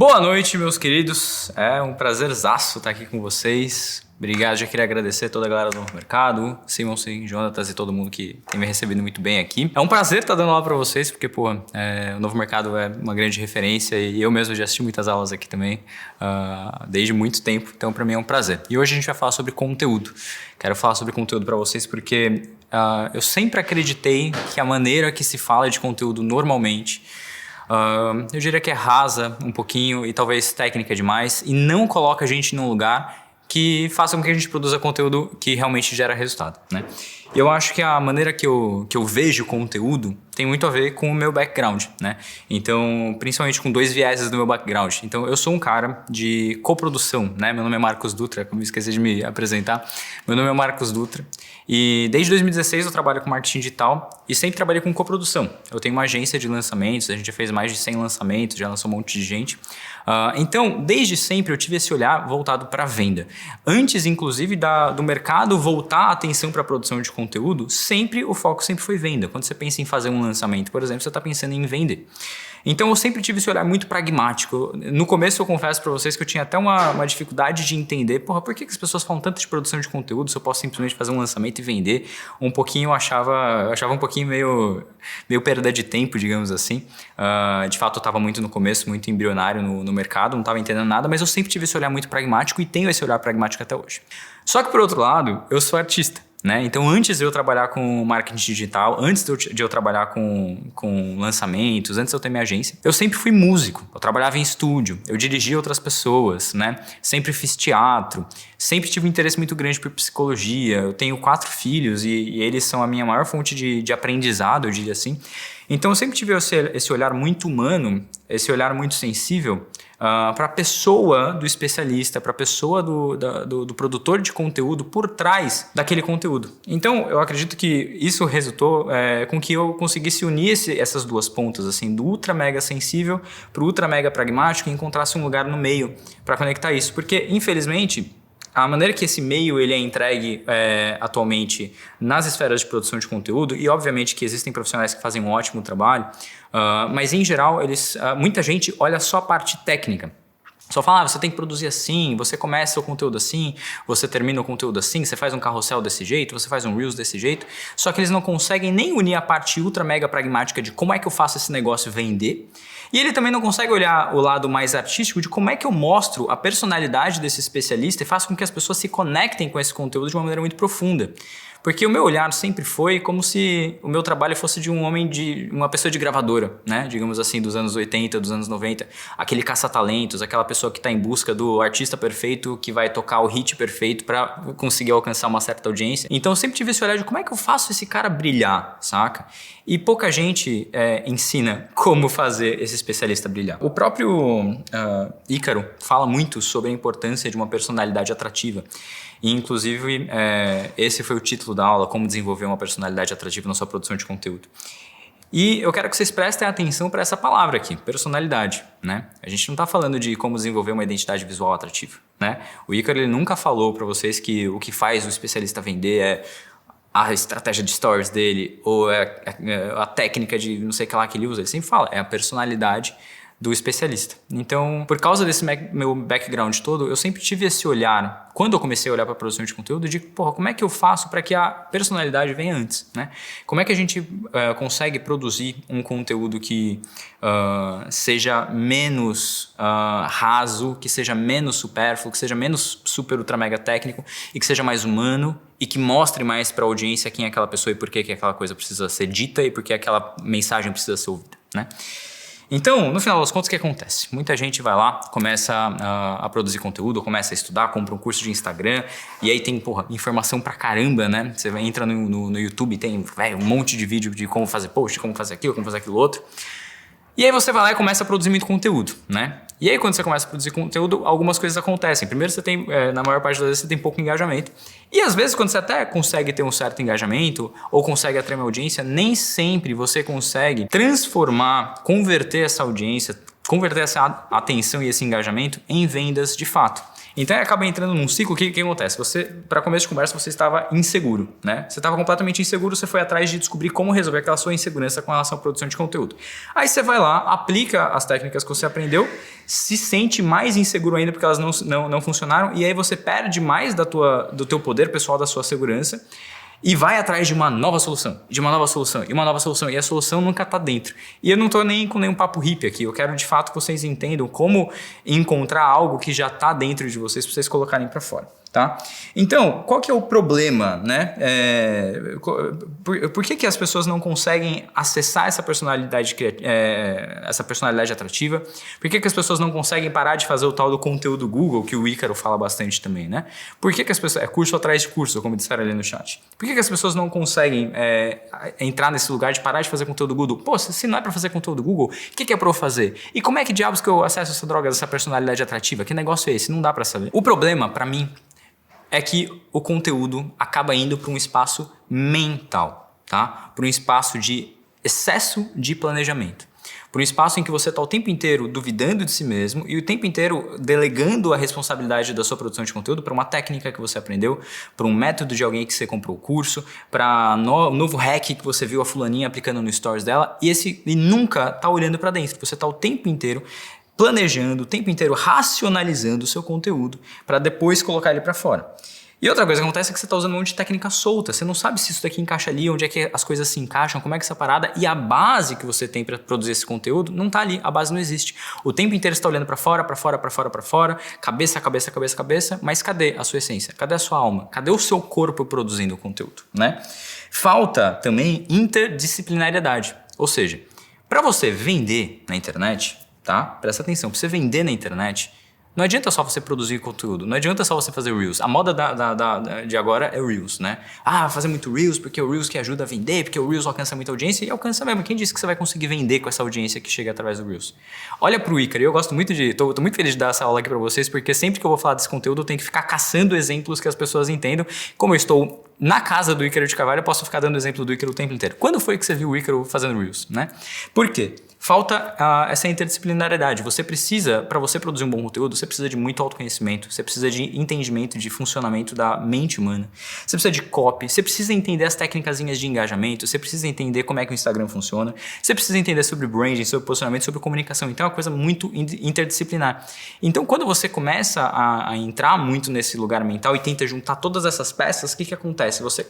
Boa noite, meus queridos. É um prazerzaço estar aqui com vocês. Obrigado, já queria agradecer toda a galera do Novo Mercado, Simon, Jonatas e todo mundo que tem me recebido muito bem aqui. É um prazer estar dando aula para vocês, porque, o Novo Mercado é uma grande referência e eu mesmo já assisti muitas aulas aqui também, desde muito tempo, então para mim é um prazer. E hoje a gente vai falar sobre conteúdo. Quero falar sobre conteúdo para vocês porque eu sempre acreditei que a maneira que se fala de conteúdo normalmente, eu diria que é rasa um pouquinho e talvez técnica demais e não coloca a gente num lugar que faça com que a gente produza conteúdo que realmente gera resultado, né? E eu acho que a maneira que eu vejo conteúdo tem muito a ver com o meu background, né? Então, principalmente com dois vieses do meu background. Então, eu sou um cara de coprodução, né? Meu nome é Marcos Dutra, como eu esqueci de me apresentar. Meu nome é Marcos Dutra e desde 2016 eu trabalho com marketing digital e sempre trabalhei com coprodução. Eu tenho uma agência de lançamentos, a gente já fez mais de 100 lançamentos, já lançou um monte de gente. Então, desde sempre eu tive esse olhar voltado para a venda. Antes, inclusive, do mercado voltar a atenção para a produção de conteúdo, o foco sempre foi venda. Quando você pensa em fazer um lançamento, por exemplo, você está pensando em vender. Então eu sempre tive esse olhar muito pragmático. No começo eu confesso para vocês que eu tinha até uma dificuldade de entender, por que as pessoas falam tanto de produção de conteúdo se eu posso simplesmente fazer um lançamento e vender? Um pouquinho eu achava um pouquinho meio perda de tempo, digamos assim. De fato eu estava muito no começo, muito embrionário no mercado, não estava entendendo nada, mas eu sempre tive esse olhar muito pragmático e tenho esse olhar pragmático até hoje. Só que por outro lado, eu sou artista. Né? Então, antes de eu trabalhar com marketing digital, antes de eu trabalhar com lançamentos, antes de eu ter minha agência, eu sempre fui músico. Eu trabalhava em estúdio, eu dirigia outras pessoas, né? Sempre fiz teatro, sempre tive um interesse muito grande por psicologia. Eu tenho 4 filhos e eles são a minha maior fonte de aprendizado, eu diria assim. Então, eu sempre tive esse olhar muito humano, esse olhar muito sensível para a pessoa do especialista, para a pessoa do produtor de conteúdo por trás daquele conteúdo. Então, eu acredito que isso resultou com que eu conseguisse unir essas duas pontas, assim, do ultra mega sensível para o ultra mega pragmático e encontrasse um lugar no meio para conectar isso. Porque, infelizmente, a maneira que esse meio ele é entregue atualmente nas esferas de produção de conteúdo, e obviamente que existem profissionais que fazem um ótimo trabalho, mas em geral muita gente olha só a parte técnica. Só fala, você tem que produzir assim, você começa o conteúdo assim, você termina o conteúdo assim, você faz um carrossel desse jeito, você faz um Reels desse jeito, só que eles não conseguem nem unir a parte ultra mega pragmática de como é que eu faço esse negócio vender, e ele também não consegue olhar o lado mais artístico de como é que eu mostro a personalidade desse especialista e faço com que as pessoas se conectem com esse conteúdo de uma maneira muito profunda. Porque o meu olhar sempre foi como se o meu trabalho fosse de uma pessoa de gravadora, né? Digamos assim, dos anos 80, dos anos 90. Aquele caça-talentos, aquela pessoa que está em busca do artista perfeito que vai tocar o hit perfeito para conseguir alcançar uma certa audiência. Então eu sempre tive esse olhar de como é que eu faço esse cara brilhar, saca? E pouca gente ensina como fazer esse especialista brilhar. O próprio Ícaro fala muito sobre a importância de uma personalidade atrativa. E, inclusive, esse foi o título da aula, como desenvolver uma personalidade atrativa na sua produção de conteúdo. E eu quero que vocês prestem atenção para essa palavra aqui, personalidade, né? A gente não está falando de como desenvolver uma identidade visual atrativa, né? O Ícaro ele nunca falou para vocês que o que faz o especialista vender é a estratégia de stories dele ou a técnica de não sei o que lá que ele usa. Ele sempre fala, é a personalidade do especialista. Então, por causa desse meu background todo, eu sempre tive esse olhar, quando eu comecei a olhar para a produção de conteúdo, de como é que eu faço para que a personalidade venha antes, né? Como é que a gente consegue produzir um conteúdo que seja menos raso, que seja menos supérfluo, que seja menos super ultra mega técnico e que seja mais humano e que mostre mais para a audiência quem é aquela pessoa e por que aquela coisa precisa ser dita e por que aquela mensagem precisa ser ouvida, né? Então, no final das contas, o que acontece? Muita gente vai lá, começa a produzir conteúdo, começa a estudar, compra um curso de Instagram e aí tem, informação pra caramba, né? Você entra no YouTube, tem um monte de vídeo de como fazer post, como fazer aquilo, como fazer aquilo outro. E aí você vai lá e começa a produzir muito conteúdo, né? E aí quando você começa a produzir conteúdo, algumas coisas acontecem. Primeiro você tem, na maior parte das vezes, você tem pouco engajamento. E às vezes quando você até consegue ter um certo engajamento ou consegue atrair uma audiência, nem sempre você consegue converter essa audiência, converter essa atenção e esse engajamento em vendas de fato. Então acaba entrando num ciclo. O que acontece? Você, para começo de conversa, você estava inseguro, né? Você estava completamente inseguro, você foi atrás de descobrir como resolver aquela sua insegurança com relação à produção de conteúdo. Aí você vai lá, aplica as técnicas que você aprendeu, se sente mais inseguro ainda porque elas não funcionaram, e aí você perde mais do teu poder pessoal, da sua segurança, e vai atrás de uma nova solução, de uma nova solução, e uma nova solução, e a solução nunca está dentro. E eu não estou nem com nenhum papo hippie aqui, eu quero de fato que vocês entendam como encontrar algo que já está dentro de vocês para vocês colocarem para fora. Tá? Então, qual que é o problema, né? Por que as pessoas não conseguem acessar essa personalidade atrativa? Por que as pessoas não conseguem parar de fazer o tal do conteúdo Google, que o Ícaro fala bastante também, né? Por que as pessoas... É curso atrás de curso, como disseram ali no chat. Por que as pessoas não conseguem entrar nesse lugar de parar de fazer conteúdo Google? Pô, se não é para fazer conteúdo Google, o que é para eu fazer? E como é que diabos que eu acesso essa droga, essa personalidade atrativa? Que negócio é esse? Não dá para saber. O problema, para mim, é que o conteúdo acaba indo para um espaço mental, tá? Para um espaço de excesso de planejamento. Para um espaço em que você está o tempo inteiro duvidando de si mesmo e o tempo inteiro delegando a responsabilidade da sua produção de conteúdo para uma técnica que você aprendeu, para um método de alguém que você comprou o curso, para novo hack que você viu a fulaninha aplicando no stories dela e nunca está olhando para dentro. Você está o tempo inteiro planejando, o tempo inteiro racionalizando o seu conteúdo para depois colocar ele para fora. E outra coisa que acontece é que você está usando um monte de técnica solta, você não sabe se isso daqui encaixa ali, onde é que as coisas se encaixam, como é que essa parada, e a base que você tem para produzir esse conteúdo não está ali, a base não existe. O tempo inteiro você está olhando para fora, cabeça, mas cadê a sua essência? Cadê a sua alma? Cadê o seu corpo produzindo o conteúdo, né? Falta também interdisciplinariedade, ou seja, para você vender na internet, tá? Presta atenção, para você vender na internet, não adianta só você produzir conteúdo, não adianta só você fazer Reels. A moda de agora é Reels, né? Fazer muito Reels porque o Reels que ajuda a vender, porque o Reels alcança muita audiência e alcança mesmo. Quem disse que você vai conseguir vender com essa audiência que chega através do Reels? Olha pro Ícaro, eu gosto muito tô muito feliz de dar essa aula aqui pra vocês, porque sempre que eu vou falar desse conteúdo eu tenho que ficar caçando exemplos que as pessoas entendam. Como eu estou na casa do Ícaro de Carvalho, eu posso ficar dando exemplo do Ícaro o tempo inteiro. Quando foi que você viu o Ícaro fazendo Reels, né? Por quê? Falta essa interdisciplinaridade. Você precisa, para você produzir um bom conteúdo, você precisa de muito autoconhecimento, você precisa de entendimento de funcionamento da mente humana, você precisa de copy, você precisa entender as técnicazinhas de engajamento, você precisa entender como é que o Instagram funciona, você precisa entender sobre branding, sobre posicionamento, sobre comunicação. Então é uma coisa muito interdisciplinar. Então quando você começa a entrar muito nesse lugar mental e tenta juntar todas essas peças, o que acontece? Você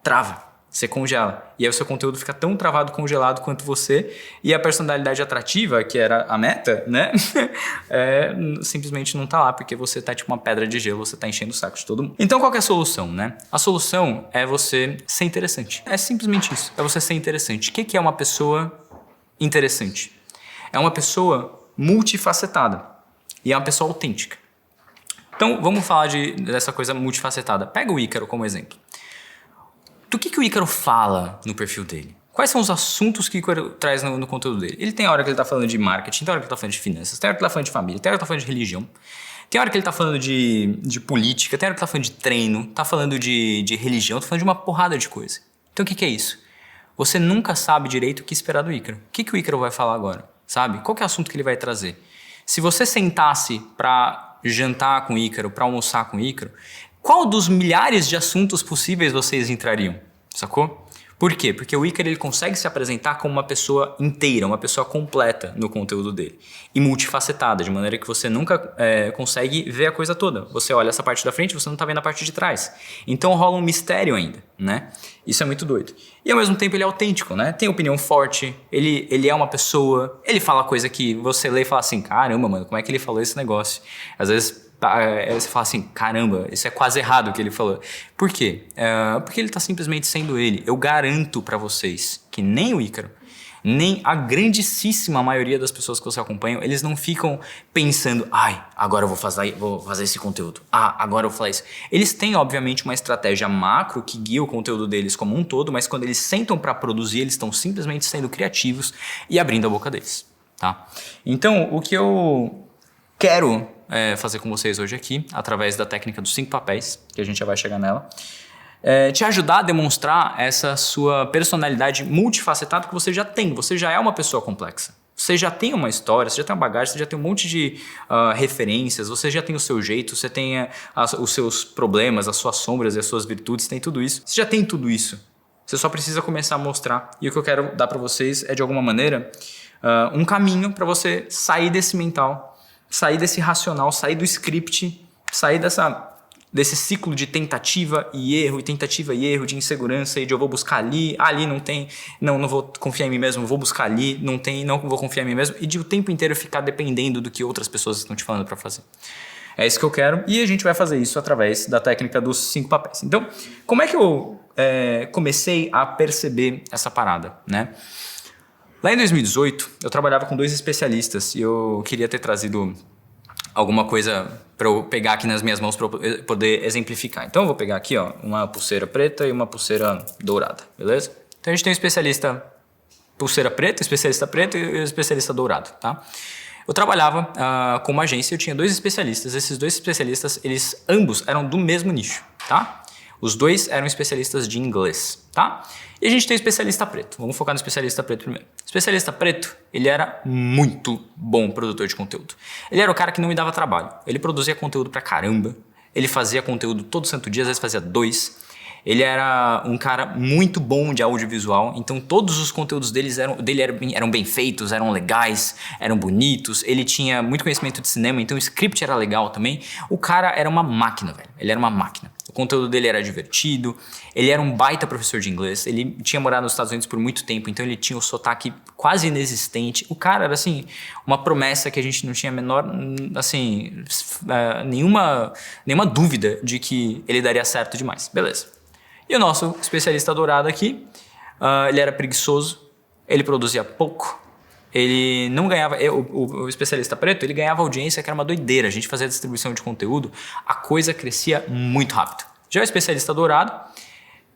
trava. Você congela. E aí o seu conteúdo fica tão travado, congelado quanto você. E a personalidade atrativa, que era a meta, né? Simplesmente não tá lá, porque você tá tipo uma pedra de gelo, você tá enchendo o saco de todo mundo. Então qual que é a solução, né? A solução é você ser interessante. É simplesmente isso. É você ser interessante. O que é uma pessoa interessante? É uma pessoa multifacetada. E é uma pessoa autêntica. Então vamos falar dessa coisa multifacetada. Pega o Ícaro como exemplo. Do que o Ícaro fala no perfil dele? Quais são os assuntos que o Ícaro traz no conteúdo dele? Ele tem a hora que ele está falando de marketing, tem a hora que ele está falando de finanças, tem a hora que ele está falando de família, tem a hora que ele está falando de religião, tem a hora que ele está falando de política, tem a hora que ele está falando de treino, está falando de religião, está falando de uma porrada de coisa. Então o que é isso? Você nunca sabe direito o que esperar do Ícaro. O que o Ícaro vai falar agora? Sabe? Qual que é o assunto que ele vai trazer? Se você sentasse para jantar com o Ícaro, para almoçar com o Ícaro, qual dos milhares de assuntos possíveis vocês entrariam? Sacou? Por quê? Porque o Ícaro ele consegue se apresentar como uma pessoa inteira, uma pessoa completa no conteúdo dele. E multifacetada, de maneira que você nunca consegue ver a coisa toda. Você olha essa parte da frente, você não está vendo a parte de trás. Então rola um mistério ainda, né? Isso é muito doido. E ao mesmo tempo ele é autêntico, né? Tem opinião forte, ele é uma pessoa, ele fala coisa que você lê e fala assim, caramba, mano, como é que ele falou esse negócio? Às vezes você fala assim, caramba, isso é quase errado o que ele falou. Por quê? Porque ele está simplesmente sendo ele. Eu garanto para vocês que nem o Ícaro, nem a grandíssima maioria das pessoas que você acompanha, eles não ficam pensando, agora eu vou fazer esse conteúdo. Agora eu vou falar isso. Eles têm, obviamente, uma estratégia macro que guia o conteúdo deles como um todo, mas quando eles sentam para produzir, eles estão simplesmente sendo criativos e abrindo a boca deles. Tá? Então, o que eu quero fazer com vocês hoje aqui, através da técnica dos 5 papéis, que a gente já vai chegar nela, te ajudar a demonstrar essa sua personalidade multifacetada que você já tem. Você já é uma pessoa complexa. você já tem uma história, você já tem uma bagagem, você já tem um monte de referências, você já tem o seu jeito, você tem os seus problemas, as suas sombras e as suas virtudes, tem tudo isso. Você já tem tudo isso. Você só precisa começar a mostrar. E o que eu quero dar para vocês é, de alguma maneira, um caminho para você sair desse mental, sair desse racional, sair do script, sair desse ciclo de tentativa e erro, de insegurança e de eu vou buscar ali não tem, não vou confiar em mim mesmo, vou buscar ali, não tem, não vou confiar em mim mesmo, e de o tempo inteiro ficar dependendo do que outras pessoas estão te falando para fazer. É isso que eu quero, e a gente vai fazer isso através da técnica dos 5 papéis. Então, como é que eu comecei a perceber essa parada, né? Lá em 2018, eu trabalhava com 2 especialistas e eu queria ter trazido alguma coisa para eu pegar aqui nas minhas mãos para eu poder exemplificar. Então eu vou pegar aqui, ó, uma pulseira preta e uma pulseira dourada, beleza? Então a gente tem um especialista pulseira preta, especialista preto e um especialista dourado, tá? Eu trabalhava com uma agência, eu tinha 2 especialistas. Esses 2 especialistas, eles ambos eram do mesmo nicho, tá? Os 2 eram especialistas de inglês, tá? E a gente tem o especialista preto. Vamos focar no especialista preto primeiro. O especialista preto, ele era muito bom produtor de conteúdo. Ele era o cara que não me dava trabalho. Ele produzia conteúdo pra caramba. Ele fazia conteúdo todo santo dia, às vezes fazia 2. Ele era um cara muito bom de audiovisual, então todos os conteúdos dele eram bem feitos, eram legais, eram bonitos. Ele tinha muito conhecimento de cinema, então o script era legal também. O cara era uma máquina, velho. Ele era uma máquina. O conteúdo dele era divertido, ele era um baita professor de inglês, ele tinha morado nos Estados Unidos por muito tempo, então ele tinha o sotaque quase inexistente. O cara era, assim, uma promessa que a gente não tinha a menor, assim, nenhuma dúvida de que ele daria certo demais. Beleza. E o nosso especialista dourado aqui, ele era preguiçoso, ele produzia pouco, ele não ganhava... O especialista preto, ele ganhava audiência que era uma doideira. A gente fazia distribuição de conteúdo, a coisa crescia muito rápido. Já o especialista dourado,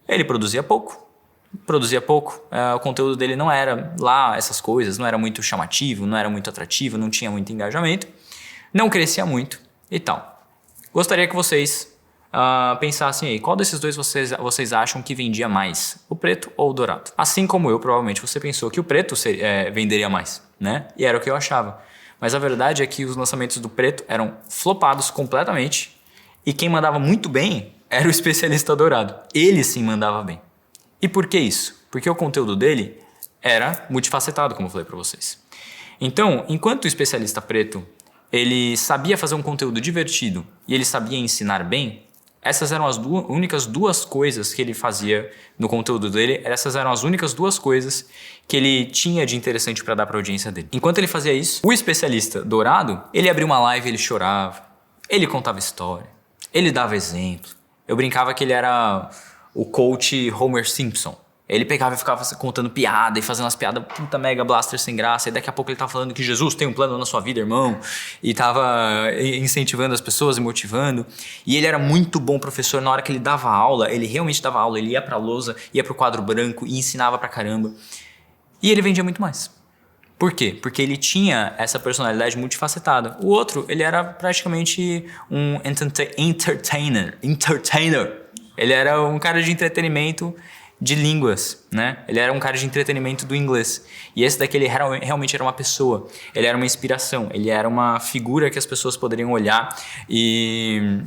ele produzia pouco. O conteúdo dele não era lá essas coisas, não era muito chamativo, não era muito atrativo, não tinha muito engajamento, não crescia muito e tal. Gostaria que vocês pensassem aí, qual desses 2 vocês acham que vendia mais? O preto ou o dourado? Assim como eu, provavelmente você pensou que o preto venderia mais, né? E era o que eu achava. Mas a verdade é que os lançamentos do preto eram flopados completamente e quem mandava muito bem era o especialista dourado. Ele sim mandava bem. E por que isso? Porque o conteúdo dele era multifacetado, como eu falei para vocês. Então, enquanto o especialista preto ele sabia fazer um conteúdo divertido e ele sabia ensinar bem, essas eram as únicas 2 coisas que ele fazia no conteúdo dele. Essas eram as únicas 2 coisas que ele tinha de interessante para dar para a audiência dele. Enquanto ele fazia isso, o especialista dourado, ele abria uma live, ele chorava, ele contava história, ele dava exemplo. Eu brincava que ele era o coach Homer Simpson. Ele pegava e ficava contando piada e fazendo umas piadas puta mega blaster sem graça. E daqui a pouco ele tava falando que Jesus tem um plano na sua vida, irmão. E tava incentivando as pessoas e motivando. E ele era muito bom professor. Na hora que ele dava aula, ele realmente dava aula. Ele ia pra lousa, ia pro quadro branco e ensinava pra caramba. E ele vendia muito mais. Por quê? Porque ele tinha essa personalidade multifacetada. O outro, ele era praticamente um entertainer. Ele era um cara de entretenimento de línguas, né? Ele era um cara de entretenimento do inglês. E esse daqui, ele realmente era uma pessoa. Ele era uma inspiração. Ele era uma figura que as pessoas poderiam olhar e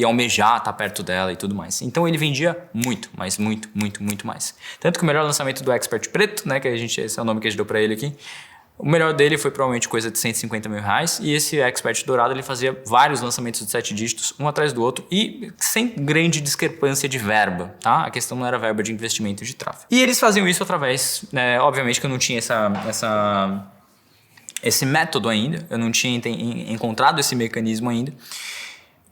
almejar estar perto dela e tudo mais. Então, ele vendia muito, mas muito, muito, muito mais. Tanto que o melhor lançamento do Expert Preto, né? Esse é o nome que a gente deu pra ele aqui. O melhor dele foi provavelmente coisa de 150 mil reais. E esse Expert Dourado, ele fazia vários lançamentos de 7 dígitos, um atrás do outro, e sem grande discrepância de verba, tá? A questão não era verba de investimento de tráfego. E eles faziam isso através, obviamente que eu não tinha esse método ainda, eu não tinha encontrado esse mecanismo ainda.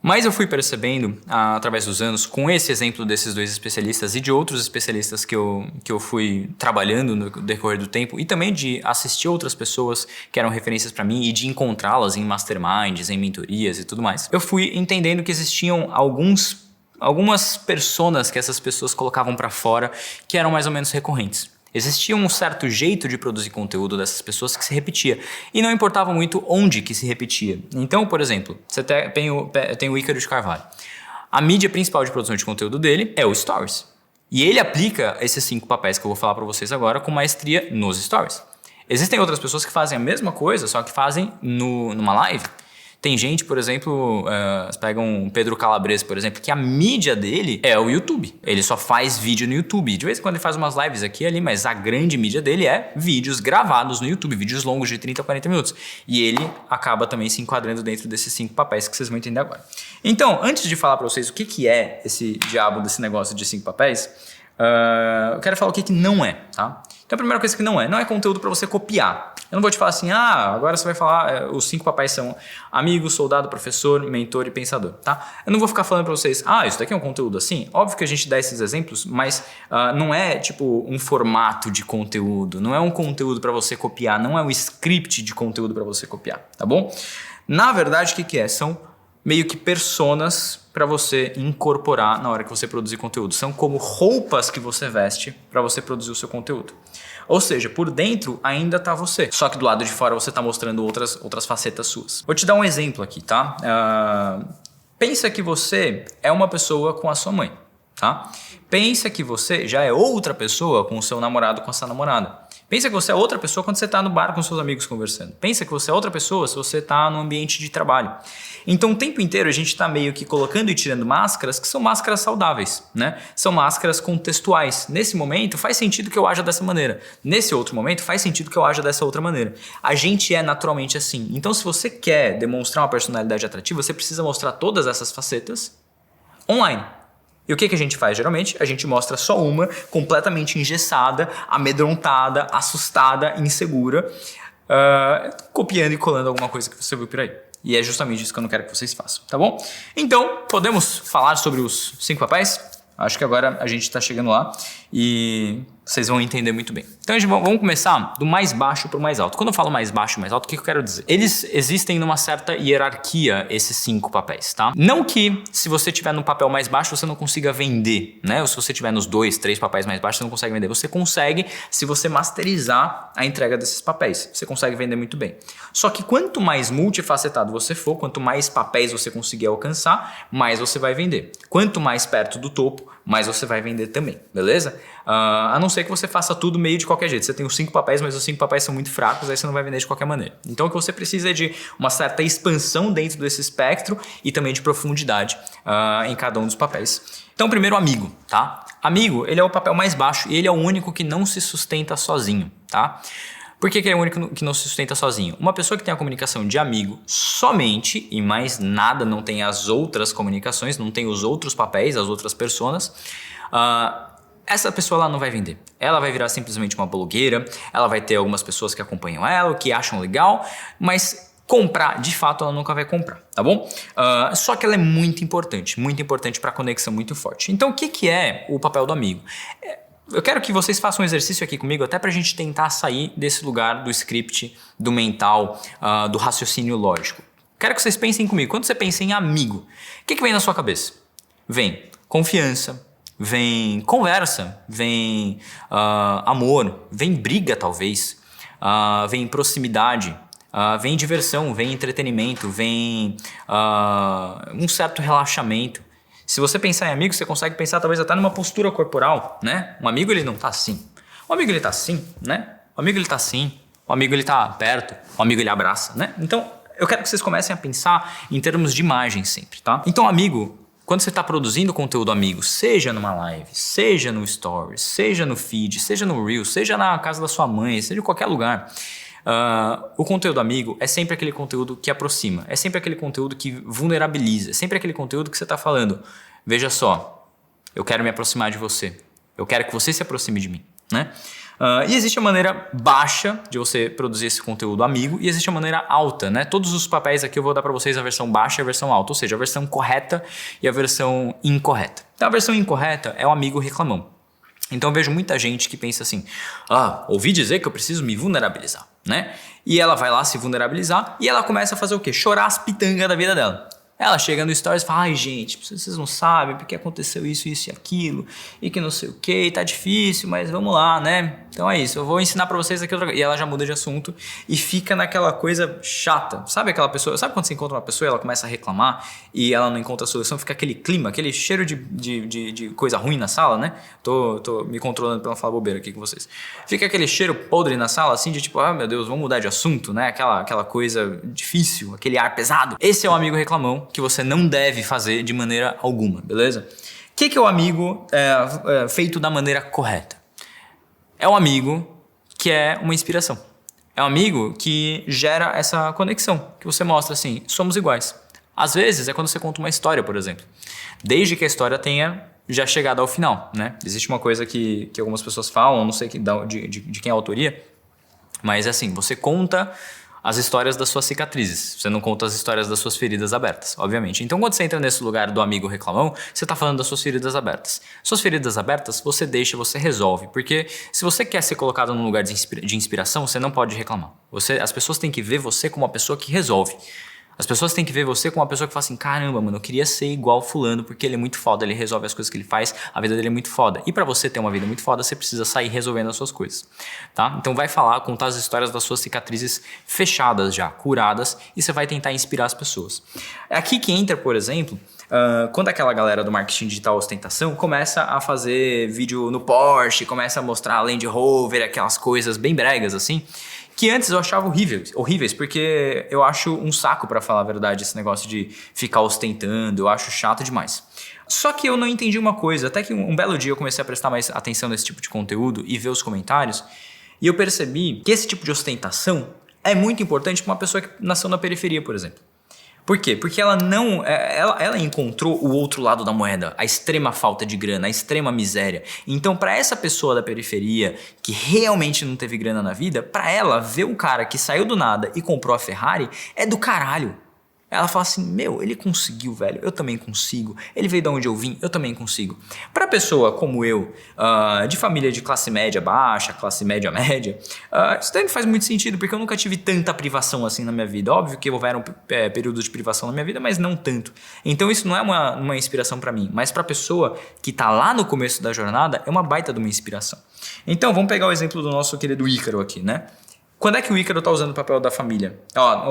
Mas eu fui percebendo, através dos anos, com esse exemplo desses 2 especialistas e de outros especialistas que eu fui trabalhando no decorrer do tempo, e também de assistir outras pessoas que eram referências para mim e de encontrá-las em masterminds, em mentorias e tudo mais, eu fui entendendo que existiam algumas personas que essas pessoas colocavam para fora que eram mais ou menos recorrentes. Existia um certo jeito de produzir conteúdo dessas pessoas que se repetia. E não importava muito onde que se repetia. Então, por exemplo, você tem o Ícaro de Carvalho. A mídia principal de produção de conteúdo dele é o Stories. E ele aplica esses 5 papéis que eu vou falar para vocês agora com maestria nos Stories. Existem outras pessoas que fazem a mesma coisa, só que fazem numa live. Tem gente, por exemplo, você pega um Pedro Calabres, por exemplo, que a mídia dele é o YouTube. Ele só faz vídeo no YouTube. De vez em quando ele faz umas lives aqui e ali, mas a grande mídia dele é vídeos gravados no YouTube, vídeos longos de 30 a 40 minutos. E ele acaba também se enquadrando dentro desses 5 papéis que vocês vão entender agora. Então, antes de falar para vocês o que é esse diabo desse negócio de 5 papéis, eu quero falar o que não é, tá? Então a primeira coisa que não é conteúdo para você copiar. Eu não vou te falar assim, agora você vai falar, os 5 papéis são amigo, soldado, professor, mentor e pensador, tá? Eu não vou ficar falando para vocês, isso daqui é um conteúdo assim. Óbvio que a gente dá esses exemplos, mas não é tipo um formato de conteúdo, não é um conteúdo para você copiar, não é um script de conteúdo para você copiar, tá bom? Na verdade, o que é? São meio que personas para você incorporar na hora que você produzir conteúdo. São como roupas que você veste para você produzir o seu conteúdo. Ou seja, por dentro ainda está você, só que do lado de fora você está mostrando outras facetas suas. Vou te dar um exemplo aqui, tá? Pensa que você é uma pessoa com a sua mãe, tá? Pensa que você já é outra pessoa com o seu namorado, com a sua namorada. Pensa que você é outra pessoa quando você está no bar com seus amigos conversando. Pensa que você é outra pessoa se você está no ambiente de trabalho. Então, o tempo inteiro a gente está meio que colocando e tirando máscaras que são máscaras saudáveis, né? São máscaras contextuais. Nesse momento, faz sentido que eu haja dessa maneira. Nesse outro momento, faz sentido que eu haja dessa outra maneira. A gente é naturalmente assim. Então, se você quer demonstrar uma personalidade atrativa, você precisa mostrar todas essas facetas online. E o que a gente faz geralmente? A gente mostra só uma, completamente engessada, amedrontada, assustada, insegura, copiando e colando alguma coisa que você viu por aí. E é justamente isso que eu não quero que vocês façam, tá bom? Então, podemos falar sobre os 5 papéis? Acho que agora a gente está chegando lá e vocês vão entender muito bem. Então vamos começar do mais baixo para o mais alto. Quando eu falo mais baixo e mais alto, o que eu quero dizer? Eles existem numa certa hierarquia, esses 5 papéis, tá? Não que se você estiver no papel mais baixo você não consiga vender, né? Ou se você estiver nos 2, 3 papéis mais baixos você não consegue vender. Você consegue se você masterizar a entrega desses papéis. Você consegue vender muito bem. Só que quanto mais multifacetado você for, quanto mais papéis você conseguir alcançar, mais você vai vender. Quanto mais perto do topo, mais você vai vender também, beleza? A não ser que você faça tudo meio de qualquer jeito. Você tem os 5 papéis, mas os 5 papéis são muito fracos, aí você não vai vender de qualquer maneira. Então o que você precisa é de uma certa expansão dentro desse espectro e também de profundidade em cada um dos papéis. Então primeiro amigo, tá? Amigo, ele é o papel mais baixo e ele é o único que não se sustenta sozinho, tá? Por que ele é o único que não se sustenta sozinho? Uma pessoa que tem a comunicação de amigo somente e mais nada, não tem as outras comunicações, não tem os outros papéis, as outras personas, essa pessoa lá não vai vender. Ela vai virar simplesmente uma blogueira, ela vai ter algumas pessoas que acompanham ela, que acham legal, mas comprar, de fato, ela nunca vai comprar, tá bom? Só que ela é muito importante para conexão muito forte. Então, o que é o papel do amigo? Eu quero que vocês façam um exercício aqui comigo, até pra gente tentar sair desse lugar do script, do mental, do raciocínio lógico. Quero que vocês pensem comigo. Quando você pensa em amigo, o que vem na sua cabeça? Vem confiança, vem conversa, vem amor, vem briga talvez, vem proximidade, vem diversão, vem entretenimento, vem um certo relaxamento. Se você pensar em amigo, você consegue pensar talvez até numa postura corporal, né? Um amigo ele não tá assim. O amigo ele tá assim, né? O amigo ele tá assim. O amigo ele tá perto. O amigo ele abraça, né? Então, eu quero que vocês comecem a pensar em termos de imagem sempre, tá? Então, amigo, quando você está produzindo conteúdo amigo, seja numa live, seja no Stories, seja no feed, seja no Reels, seja na casa da sua mãe, seja em qualquer lugar, o conteúdo amigo é sempre aquele conteúdo que aproxima, é sempre aquele conteúdo que vulnerabiliza, é sempre aquele conteúdo que você está falando, veja só, eu quero me aproximar de você, eu quero que você se aproxime de mim, né? E existe a maneira baixa de você produzir esse conteúdo amigo e existe a maneira alta, né? Todos os papéis aqui eu vou dar para vocês a versão baixa e a versão alta, ou seja, a versão correta e a versão incorreta. Então a versão incorreta é o amigo reclamão. Então eu vejo muita gente que pensa assim, ouvi dizer que eu preciso me vulnerabilizar, né? E ela vai lá se vulnerabilizar e ela começa a fazer o quê? Chorar as pitangas da vida dela. Ela chega no Stories e fala, ai gente, vocês não sabem porque aconteceu isso, isso e aquilo, e que não sei o que, tá difícil, mas vamos lá, né? Então é isso, eu vou ensinar pra vocês aqui outra coisa. E ela já muda de assunto e fica naquela coisa chata. Sabe aquela pessoa, sabe quando você encontra uma pessoa e ela começa a reclamar e ela não encontra a solução, fica aquele clima, aquele cheiro de coisa ruim na sala, né? Tô me controlando pra não falar bobeira aqui com vocês. Fica aquele cheiro podre na sala, assim, de tipo, ah meu Deus, vamos mudar de assunto, né? Aquela coisa difícil, aquele ar pesado. Esse é o amigo reclamão que você não deve fazer de maneira alguma, beleza? O que é o amigo feito da maneira correta? É um amigo que é uma inspiração. É um amigo que gera essa conexão, que você mostra assim, somos iguais. Às vezes é quando você conta uma história, por exemplo. Desde que a história tenha já chegado ao final, né? Existe uma coisa que algumas pessoas falam, não sei de quem é a autoria, mas é assim, você conta as histórias das suas cicatrizes. Você não conta as histórias das suas feridas abertas, obviamente. Então, quando você entra nesse lugar do amigo reclamão, você está falando das suas feridas abertas. Suas feridas abertas, você deixa, você resolve. Porque se você quer ser colocado num lugar de inspiração, você não pode reclamar. As pessoas têm que ver você como uma pessoa que resolve. As pessoas têm que ver você como uma pessoa que fala assim, caramba, mano, eu queria ser igual fulano porque ele é muito foda, ele resolve as coisas que ele faz, a vida dele é muito foda. E pra você ter uma vida muito foda, você precisa sair resolvendo as suas coisas, tá? Então vai contar as histórias das suas cicatrizes fechadas já, curadas, e você vai tentar inspirar as pessoas. É aqui que entra, por exemplo, quando aquela galera do marketing digital ostentação começa a fazer vídeo no Porsche, começa a mostrar a Land Rover, aquelas coisas bem bregas assim, que antes eu achava horríveis, porque eu acho um saco, pra falar a verdade, esse negócio de ficar ostentando, eu acho chato demais. Só que eu não entendi uma coisa, até que um belo dia eu comecei a prestar mais atenção nesse tipo de conteúdo e ver os comentários, e eu percebi que esse tipo de ostentação é muito importante para uma pessoa que nasceu na periferia, por exemplo. Por quê? Porque ela encontrou o outro lado da moeda, a extrema falta de grana, a extrema miséria. Então, para essa pessoa da periferia que realmente não teve grana na vida, para ela ver um cara que saiu do nada e comprou a Ferrari é do caralho. Ela fala assim, meu, ele conseguiu, velho, eu também consigo. Ele veio de onde eu vim, eu também consigo. Para pessoa como eu, de família de classe média baixa, classe média média, isso também faz muito sentido, porque eu nunca tive tanta privação assim na minha vida. Óbvio que houveram períodos de privação na minha vida, mas não tanto. Então isso não é uma inspiração para mim, mas para pessoa que tá lá no começo da jornada, é uma baita de uma inspiração. Então vamos pegar o exemplo do nosso querido Ícaro aqui, né? Quando é que o Ícaro tá usando o papel da família?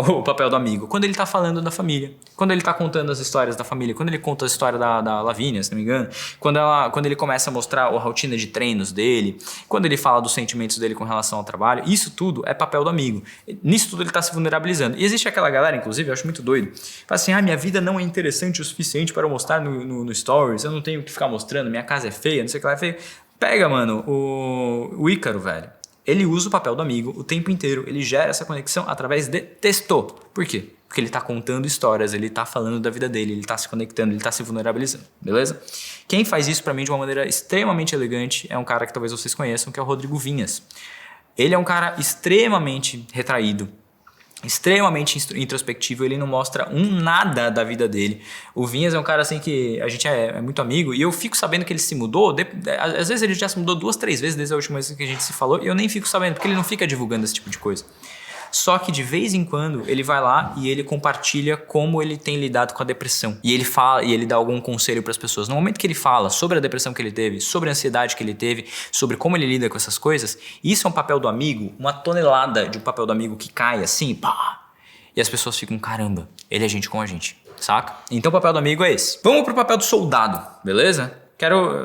O papel do amigo? Quando ele tá falando da família. Quando ele tá contando as histórias da família. Quando ele conta a história da Lavínia, se não me engano. Quando ele começa a mostrar a rotina de treinos dele. Quando ele fala dos sentimentos dele com relação ao trabalho. Isso tudo é papel do amigo. Nisso tudo ele tá se vulnerabilizando. E existe aquela galera, inclusive, eu acho muito doido. Fala assim, minha vida não é interessante o suficiente para eu mostrar no Stories. Eu não tenho que ficar mostrando. Minha casa é feia, não sei o que lá é feio. Pega, mano, o Ícaro, velho. Ele usa o papel do amigo o tempo inteiro. Ele gera essa conexão através de texto. Por quê? Porque ele está contando histórias, ele está falando da vida dele, ele está se conectando, ele está se vulnerabilizando. Beleza? Quem faz isso para mim de uma maneira extremamente elegante é um cara que talvez vocês conheçam, que é o Rodrigo Vinhas. Ele é um cara extremamente retraído, extremamente introspectivo, ele não mostra nada da vida dele. O Vinhas é um cara assim que a gente é muito amigo e eu fico sabendo que ele se mudou, às vezes ele já se mudou 2, 3 vezes desde a última vez que a gente se falou e eu nem fico sabendo, porque ele não fica divulgando esse tipo de coisa. Só que de vez em quando ele vai lá e ele compartilha como ele tem lidado com a depressão. E ele fala e ele dá algum conselho para as pessoas. No momento que ele fala sobre a depressão que ele teve, sobre a ansiedade que ele teve, sobre como ele lida com essas coisas, isso é um papel do amigo, uma tonelada de um papel do amigo que cai assim, pá. E as pessoas ficam, caramba, ele é gente como a gente, saca? Então o papel do amigo é esse. Vamos pro papel do soldado, beleza?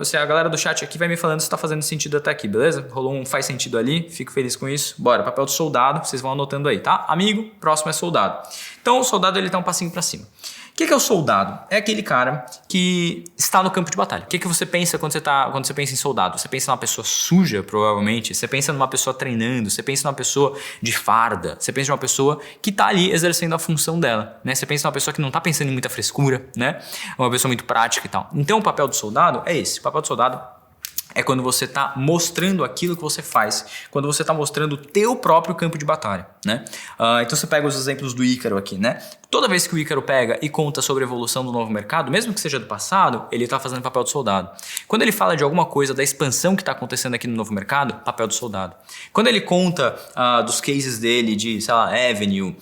Se a galera do chat aqui vai me falando se tá fazendo sentido até aqui, beleza? Rolou um faz sentido ali, fico feliz com isso. Bora, papel do soldado, vocês vão anotando aí, tá? Amigo, próximo é soldado. Então o soldado ele tá um passinho pra cima. O que é o soldado? É aquele cara que está no campo de batalha. O que você pensa quando você pensa em soldado? Você pensa numa pessoa suja, provavelmente. Você pensa numa pessoa treinando. Você pensa numa pessoa de farda. Você pensa numa pessoa que está ali exercendo a função dela, né? Você pensa numa pessoa que não está pensando em muita frescura, né? Uma pessoa muito prática e tal. Então o papel do soldado é esse. O papel do soldado é quando você está mostrando aquilo que você faz, quando você está mostrando o teu próprio campo de batalha, né? Então você pega os exemplos do Ícaro aqui, né? toda vez que o Ícaro pega e conta sobre a evolução do novo mercado, mesmo que seja do passado, ele está fazendo papel do soldado. Quando ele fala de alguma coisa da expansão que está acontecendo aqui no novo mercado, papel do soldado. Quando ele conta dos cases dele de, sei lá, Avenue,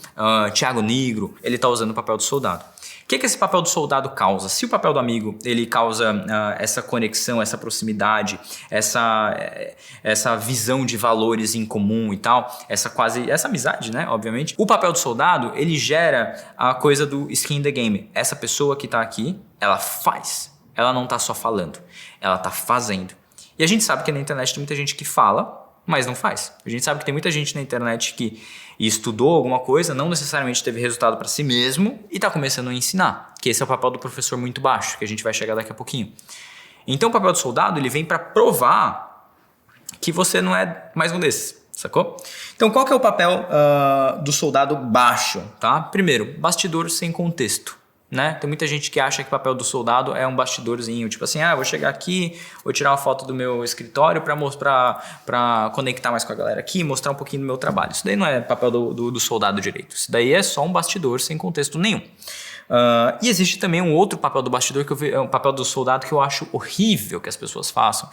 Thiago Negro, ele está usando o papel do soldado. O que esse papel do soldado causa? Se o papel do amigo ele causa essa conexão, essa proximidade, essa visão de valores em comum e tal, essa amizade, né? Obviamente. O papel do soldado ele gera a coisa do skin in the game. Essa pessoa que está aqui, ela faz. Ela não está só falando, ela está fazendo. E a gente sabe que na internet tem muita gente que fala, mas não faz. A gente sabe que tem muita gente na internet que estudou alguma coisa, não necessariamente teve resultado para si mesmo e está começando a ensinar, que esse é o papel do professor muito baixo, que a gente vai chegar daqui a pouquinho. Então o papel do soldado ele vem para provar que você não é mais um desses, sacou? Então qual que é o papel do soldado baixo? Tá? Primeiro, bastidor sem contexto. Né? Tem muita gente que acha que o papel do soldado é um bastidorzinho, tipo assim, vou chegar aqui, vou tirar uma foto do meu escritório para conectar mais com a galera aqui, mostrar um pouquinho do meu trabalho. Isso daí não é papel do soldado direito, isso daí é só um bastidor sem contexto nenhum. E existe também um outro papel do bastidor, um papel do soldado que eu acho horrível que as pessoas façam,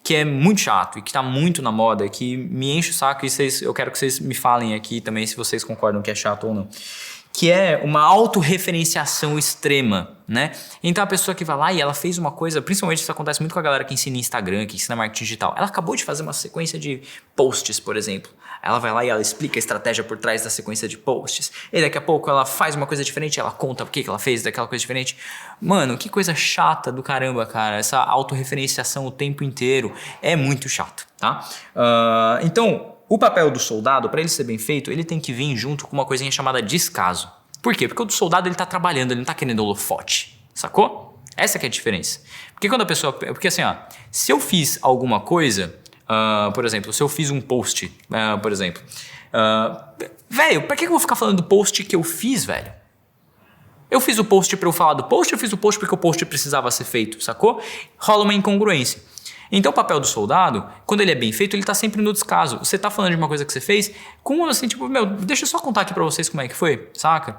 que é muito chato e que está muito na moda, que me enche o saco e eu quero que vocês me falem aqui também se vocês concordam que é chato ou não. Que é uma autorreferenciação extrema, né? Então a pessoa que vai lá e ela fez uma coisa, principalmente isso acontece muito com a galera que ensina Instagram, que ensina marketing digital. Ela acabou de fazer uma sequência de posts, por exemplo. Ela vai lá e ela explica a estratégia por trás da sequência de posts. E daqui a pouco ela faz uma coisa diferente, ela conta por que ela fez daquela coisa diferente. Mano, que coisa chata do caramba, cara. Essa autorreferenciação o tempo inteiro é muito chato, tá? Então... O papel do soldado, para ele ser bem feito, ele tem que vir junto com uma coisinha chamada descaso. Por quê? Porque o do soldado ele tá trabalhando, ele não tá querendo holofote, sacou? Essa que é a diferença. Porque quando a pessoa... Porque assim, se eu fiz alguma coisa, por exemplo, se eu fiz um post, por exemplo... velho, pra que eu vou ficar falando do post que eu fiz, velho? Eu fiz o post para eu falar do post, eu fiz o post porque o post precisava ser feito, sacou? Rola uma incongruência. Então o papel do soldado, quando ele é bem feito, ele tá sempre no descaso. Você tá falando de uma coisa que você fez, com assim, tipo, deixa eu só contar aqui pra vocês como é que foi, saca?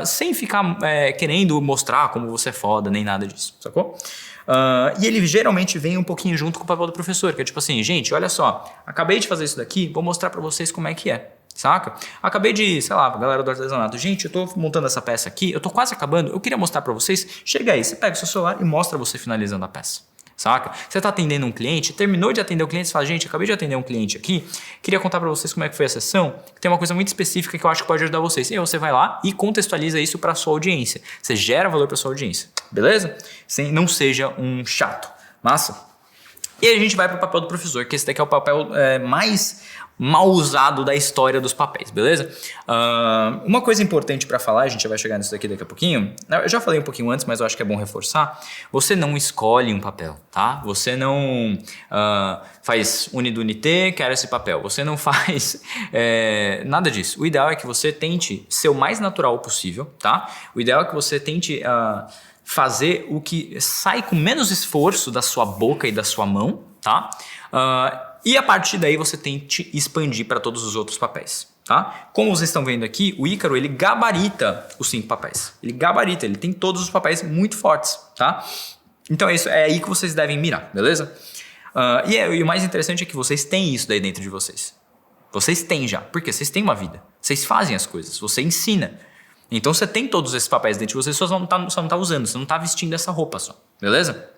Sem ficar querendo mostrar como você é foda, nem nada disso, sacou? E ele geralmente vem um pouquinho junto com o papel do professor, que é tipo assim, gente, olha só, acabei de fazer isso daqui, vou mostrar pra vocês como é que é. Saca? Acabei de, sei lá, galera do artesanato. Gente, eu tô montando essa peça aqui, eu tô quase acabando, eu queria mostrar pra vocês. Chega aí, você pega o seu celular e mostra você finalizando a peça. Saca? Você está atendendo um cliente, terminou de atender o cliente, você fala, gente, acabei de atender um cliente aqui, queria contar para vocês como é que foi a sessão, tem uma coisa muito específica que eu acho que pode ajudar vocês. E aí você vai lá e contextualiza isso para sua audiência. Você gera valor para sua audiência, beleza? Não seja um chato. Massa? E aí a gente vai para o papel do professor, que esse daqui é o papel mais mal usado da história dos papéis, beleza? Uma coisa importante para falar, a gente já vai chegar nisso daqui daqui a pouquinho, eu já falei um pouquinho antes, mas eu acho que é bom reforçar, você não escolhe um papel, tá? Você não faz unidunité, quero esse papel, você não faz nada disso. O ideal é que você tente ser o mais natural possível, tá? O ideal é que você tente... fazer o que sai com menos esforço da sua boca e da sua mão, tá? E a partir daí você tente expandir para todos os outros papéis, tá? Como vocês estão vendo aqui, o Ícaro, ele gabarita os 5 papéis. Ele tem todos os papéis muito fortes, tá? Então é aí que vocês devem mirar, beleza? E o mais interessante é que vocês têm isso daí dentro de vocês. Vocês têm já, porque vocês têm uma vida. Vocês fazem as coisas, você ensina. Então você tem todos esses papéis dentro de você, só não tá usando, você não tá vestindo essa roupa só, beleza?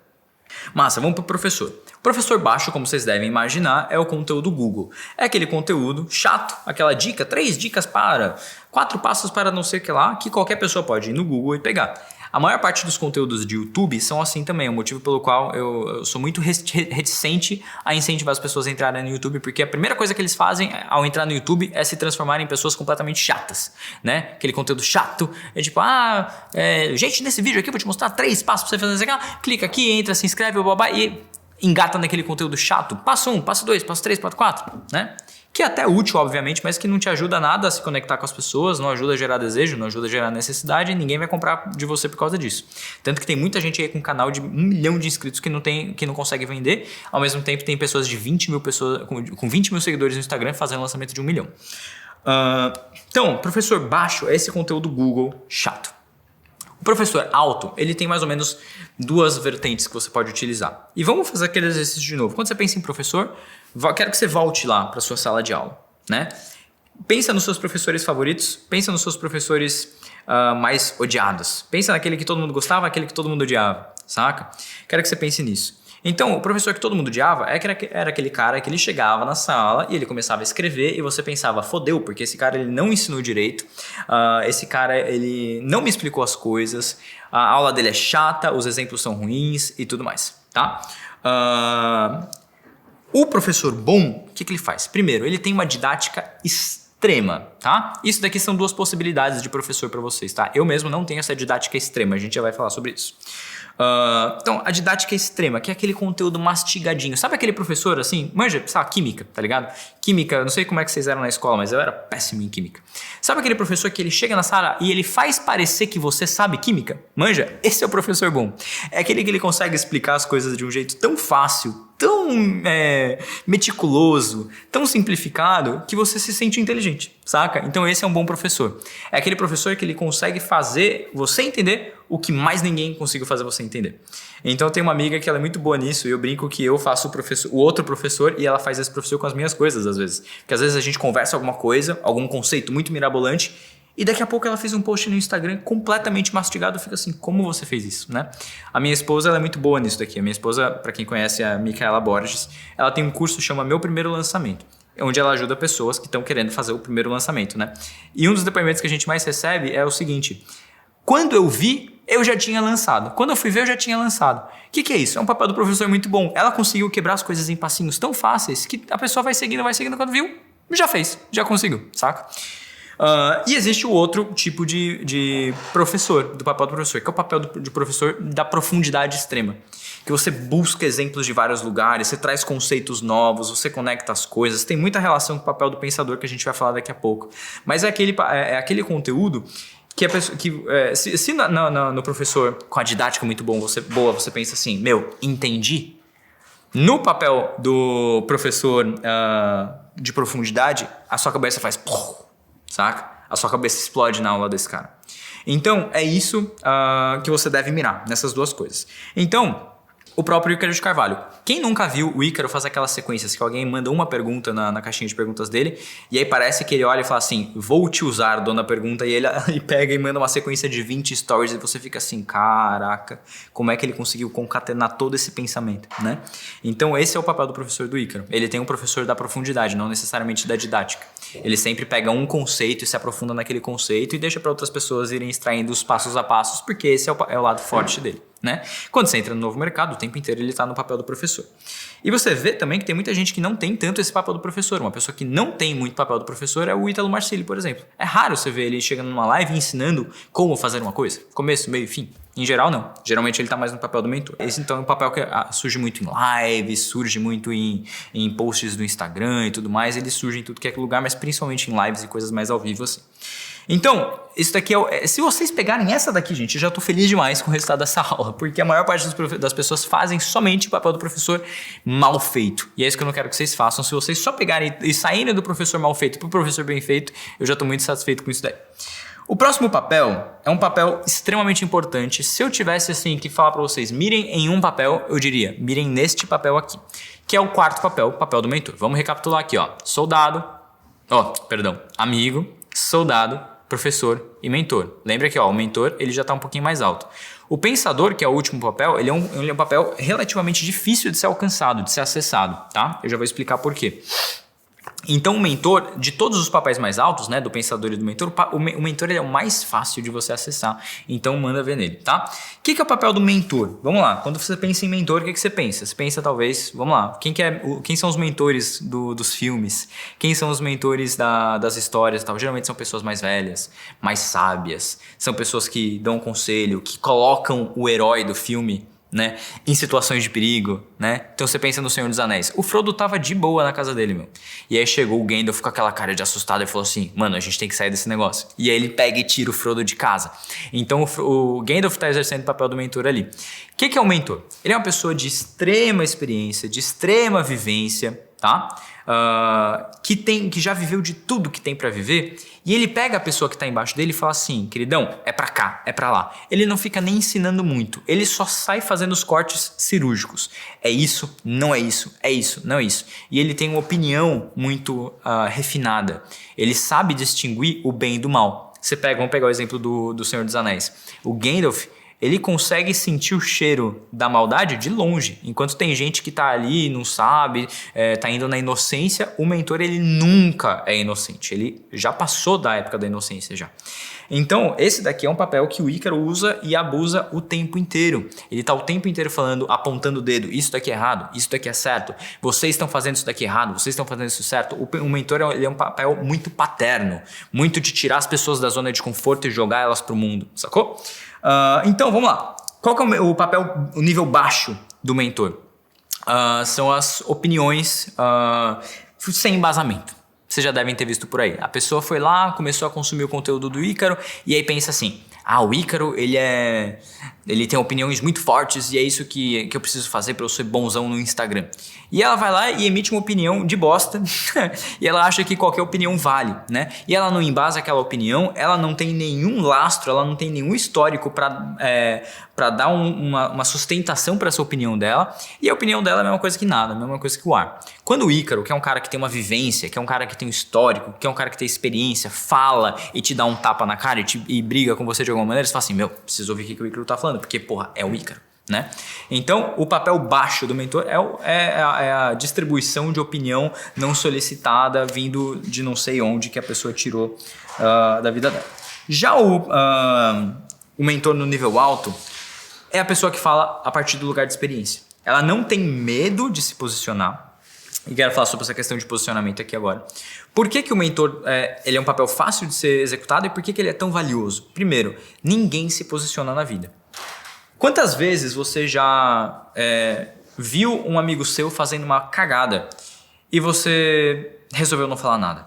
Massa, vamos pro professor. O professor baixo, como vocês devem imaginar, é o conteúdo Google. É aquele conteúdo chato, aquela dica, 3 dicas para, 4 passos para não sei o que lá, que qualquer pessoa pode ir no Google e pegar. A maior parte dos conteúdos de YouTube são assim também, é o motivo pelo qual eu sou muito reticente a incentivar as pessoas a entrarem no YouTube, porque a primeira coisa que eles fazem ao entrar no YouTube é se transformarem em pessoas completamente chatas, né? Aquele conteúdo chato, é tipo, gente, nesse vídeo aqui eu vou te mostrar 3 passos pra você fazer isso aqui, clica aqui, entra, se inscreve, e engata naquele conteúdo chato, passo 1, passo 2, passo 3, passo 4, né? Que é até útil, obviamente, mas que não te ajuda nada a se conectar com as pessoas, não ajuda a gerar desejo, não ajuda a gerar necessidade e ninguém vai comprar de você por causa disso. Tanto que tem muita gente aí com um canal de 1 milhão de inscritos que não consegue vender, ao mesmo tempo tem pessoas de 20 mil pessoas, com 20 mil seguidores no Instagram fazendo lançamento de 1 milhão. Então, professor baixo é esse conteúdo Google chato. O professor alto, ele tem mais ou menos duas vertentes que você pode utilizar. E vamos fazer aquele exercício de novo. Quando você pensa em professor, quero que você volte lá para sua sala de aula, né? Pensa nos seus professores favoritos, pensa nos seus professores mais odiados. Pensa naquele que todo mundo gostava, aquele que todo mundo odiava, saca? Quero que você pense nisso. Então, o professor que todo mundo odiava era aquele cara que ele chegava na sala e ele começava a escrever e você pensava, fodeu, porque esse cara ele não ensinou direito, esse cara ele não me explicou as coisas, a aula dele é chata, os exemplos são ruins e tudo mais, tá? O professor bom, o que ele faz? Primeiro, ele tem uma didática extrema, tá? Isso daqui são duas possibilidades de professor para vocês, tá? Eu mesmo não tenho essa didática extrema, a gente já vai falar sobre isso. Então, a didática extrema, que é aquele conteúdo mastigadinho. Sabe aquele professor assim, manja, sabe, química, tá ligado? Química, eu não sei como é que vocês eram na escola, mas eu era péssimo em química. Sabe aquele professor que ele chega na sala e ele faz parecer que você sabe química? Manja, esse é o professor bom. É aquele que ele consegue explicar as coisas de um jeito tão fácil, tão meticuloso, tão simplificado, que você se sente inteligente, saca? Então esse é um bom professor. É aquele professor que ele consegue fazer você entender o que mais ninguém conseguiu fazer você entender. Então eu tenho uma amiga que ela é muito boa nisso e eu brinco que eu faço o outro professor e ela faz esse professor com as minhas coisas às vezes. Porque às vezes a gente conversa alguma coisa, algum conceito muito mirabolante e daqui a pouco ela fez um post no Instagram completamente mastigado, fica assim, como você fez isso, né? A minha esposa, ela é muito boa nisso daqui. A minha esposa, para quem conhece a Micaela Borges, ela tem um curso que chama Meu Primeiro Lançamento, onde ela ajuda pessoas que estão querendo fazer o primeiro lançamento, né? E um dos depoimentos que a gente mais recebe é o seguinte: quando eu vi, eu já tinha lançado. Quando eu fui ver, eu já tinha lançado. O que é isso? É um papel do professor muito bom. Ela conseguiu quebrar as coisas em passinhos tão fáceis que a pessoa vai seguindo, quando viu, já fez, já conseguiu, saca? E existe o outro tipo de professor, do papel do professor, que é o papel de professor da profundidade extrema. Que você busca exemplos de vários lugares, você traz conceitos novos, você conecta as coisas, tem muita relação com o papel do pensador que a gente vai falar daqui a pouco. Mas é aquele conteúdo que a pessoa, se no professor com a didática muito boa, você pensa assim, entendi. No papel do professor de profundidade, a sua cabeça faz... saca? A sua cabeça explode na aula desse cara. Então, é isso que você deve mirar, nessas duas coisas. Então, o próprio Ícaro de Carvalho. Quem nunca viu o Ícaro fazer aquelas sequências que alguém manda uma pergunta na caixinha de perguntas dele, e aí parece que ele olha e fala assim, vou te usar, dona pergunta, e ele pega e manda uma sequência de 20 stories e você fica assim, caraca, como é que ele conseguiu concatenar todo esse pensamento, né? Então esse é o papel do professor do Ícaro. Ele tem um professor da profundidade, não necessariamente da didática. Ele sempre pega um conceito e se aprofunda naquele conceito e deixa para outras pessoas irem extraindo os passos a passos, porque esse é o lado forte dele, né? Quando você entra no novo mercado, o tempo inteiro ele está no papel do professor. E você vê também que tem muita gente que não tem tanto esse papel do professor. Uma pessoa que não tem muito papel do professor é o Ítalo Marcilli, por exemplo. É raro você ver ele chegando numa live ensinando como fazer uma coisa. Começo, meio e fim. Em geral, não. Geralmente ele está mais no papel do mentor. Esse, então, é um papel que surge muito em lives, surge muito em posts do Instagram e tudo mais. Ele surge em tudo que é lugar, mas principalmente em lives e coisas mais ao vivo assim. Então, isso daqui se vocês pegarem essa daqui, gente, eu já tô feliz demais com o resultado dessa aula, porque a maior parte das pessoas fazem somente o papel do professor mal feito. E é isso que eu não quero que vocês façam. Se vocês só pegarem e saírem do professor mal feito pro professor bem feito, eu já tô muito satisfeito com isso daí. O próximo papel é um papel extremamente importante. Se eu tivesse assim que falar para vocês, mirem em um papel, eu diria, mirem neste papel aqui, que é o quarto papel, o papel do mentor. Vamos recapitular aqui, ó. Amigo, soldado, professor e mentor. Lembra que o mentor ele já está um pouquinho mais alto. O pensador, que é o último papel, ele é um papel relativamente difícil de ser alcançado, de ser acessado, tá? Eu já vou explicar por quê. Então o mentor, de todos os papéis mais altos, né, do pensador e do mentor, o mentor ele é o mais fácil de você acessar, então manda ver nele, tá? O que é o papel do mentor? Vamos lá, quando você pensa em mentor, o que você pensa? Você pensa talvez, vamos lá, quem são os mentores dos filmes? Quem são os mentores das histórias e tal? Geralmente são pessoas mais velhas, mais sábias, são pessoas que dão conselho, que colocam o herói do filme, né, em situações de perigo, né? Então você pensa no Senhor dos Anéis. O Frodo tava de boa na casa dele, meu. E aí chegou o Gandalf com aquela cara de assustado e falou assim, mano, a gente tem que sair desse negócio. E aí ele pega e tira o Frodo de casa. Então o Gandalf tá exercendo o papel do mentor ali. O que é o mentor? Ele é uma pessoa de extrema experiência, de extrema vivência, tá? Que já viveu de tudo que tem para viver, e ele pega a pessoa que tá embaixo dele e fala assim, queridão, é para cá, é para lá. Ele não fica nem ensinando muito, ele só sai fazendo os cortes cirúrgicos. É isso, não é isso, é isso, não é isso. E ele tem uma opinião muito refinada. Ele sabe distinguir o bem do mal. Vamos pegar o exemplo do Senhor dos Anéis. O Gandalf, ele consegue sentir o cheiro da maldade de longe. Enquanto tem gente que tá ali, não sabe, tá indo na inocência, o mentor, ele nunca é inocente. Ele já passou da época da inocência já. Então, esse daqui é um papel que o Ícaro usa e abusa o tempo inteiro. Ele tá o tempo inteiro falando, apontando o dedo. Isso daqui é errado, isso daqui é certo. Vocês estão fazendo isso daqui errado, vocês estão fazendo isso certo. O mentor, ele é um papel muito paterno. Muito de tirar as pessoas da zona de conforto e jogar elas pro mundo, sacou? Então, vamos lá. Qual que é o papel, o nível baixo do mentor? São as opiniões sem embasamento. Vocês já devem ter visto por aí. A pessoa foi lá, começou a consumir o conteúdo do Ícaro e aí pensa assim, o Ícaro, ele tem opiniões muito fortes e é isso que eu preciso fazer para eu ser bonzão no Instagram. E ela vai lá e emite uma opinião de bosta e ela acha que qualquer opinião vale, né? E ela não embasa aquela opinião, ela não tem nenhum lastro, ela não tem nenhum histórico para dar uma sustentação para essa opinião dela, e a opinião dela é a mesma coisa que nada, a mesma coisa que o ar. Quando o Ícaro, que é um cara que tem uma vivência, que é um cara que tem um histórico, que é um cara que tem experiência, fala e te dá um tapa na cara e briga com você de alguma maneira, você fala assim, preciso ouvir o que o Ícaro tá falando, porque, porra, é o Ícaro, né? Então, o papel baixo do mentor é a distribuição de opinião não solicitada vindo de não sei onde que a pessoa tirou da vida dela. Já o mentor no nível alto é a pessoa que fala a partir do lugar de experiência. Ela não tem medo de se posicionar. E quero falar sobre essa questão de posicionamento aqui agora. Por que o mentor ele é um papel fácil de ser executado e por que ele é tão valioso? Primeiro, ninguém se posiciona na vida. Quantas vezes você já viu um amigo seu fazendo uma cagada e você resolveu não falar nada?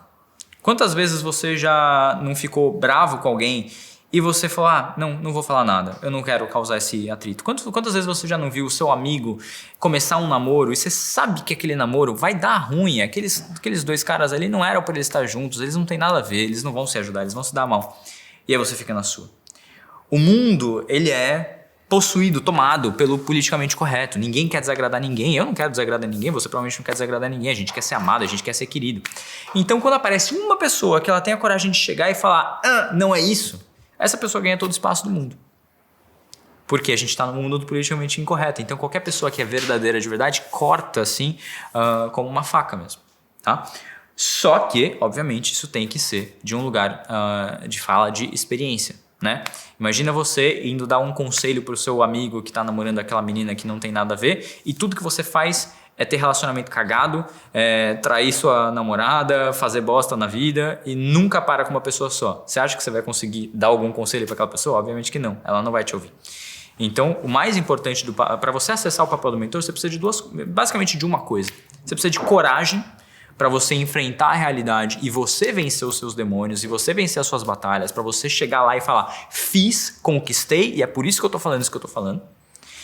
Quantas vezes você já não ficou bravo com alguém e você falou, não vou falar nada, eu não quero causar esse atrito? Quantas vezes você já não viu o seu amigo começar um namoro e você sabe que aquele namoro vai dar ruim, aqueles dois caras ali não eram para eles estar juntos, eles não têm nada a ver, eles não vão se ajudar, eles vão se dar mal. E aí você fica na sua. O mundo, ele é possuído, tomado pelo politicamente correto. Ninguém quer desagradar ninguém, eu não quero desagradar ninguém, você provavelmente não quer desagradar ninguém, a gente quer ser amado, a gente quer ser querido. Então quando aparece uma pessoa que ela tem a coragem de chegar e falar, não é isso, essa pessoa ganha todo o espaço do mundo. Porque a gente está no mundo do politicamente incorreto. Então qualquer pessoa que é verdadeira de verdade corta assim como uma faca mesmo. Tá? Só que, obviamente, isso tem que ser de um lugar de fala de experiência. Né? Imagina você indo dar um conselho para o seu amigo que está namorando aquela menina que não tem nada a ver e tudo que você faz é ter relacionamento cagado, trair sua namorada, fazer bosta na vida e nunca para com uma pessoa só. Você acha que você vai conseguir dar algum conselho para aquela pessoa? Obviamente que não, ela não vai te ouvir. Então, o mais importante para você acessar o papel do mentor, você precisa de basicamente de uma coisa. Você precisa de coragem para você enfrentar a realidade e você vencer os seus demônios e você vencer as suas batalhas, para você chegar lá e falar, fiz, conquistei e é por isso que eu tô falando isso que eu tô falando.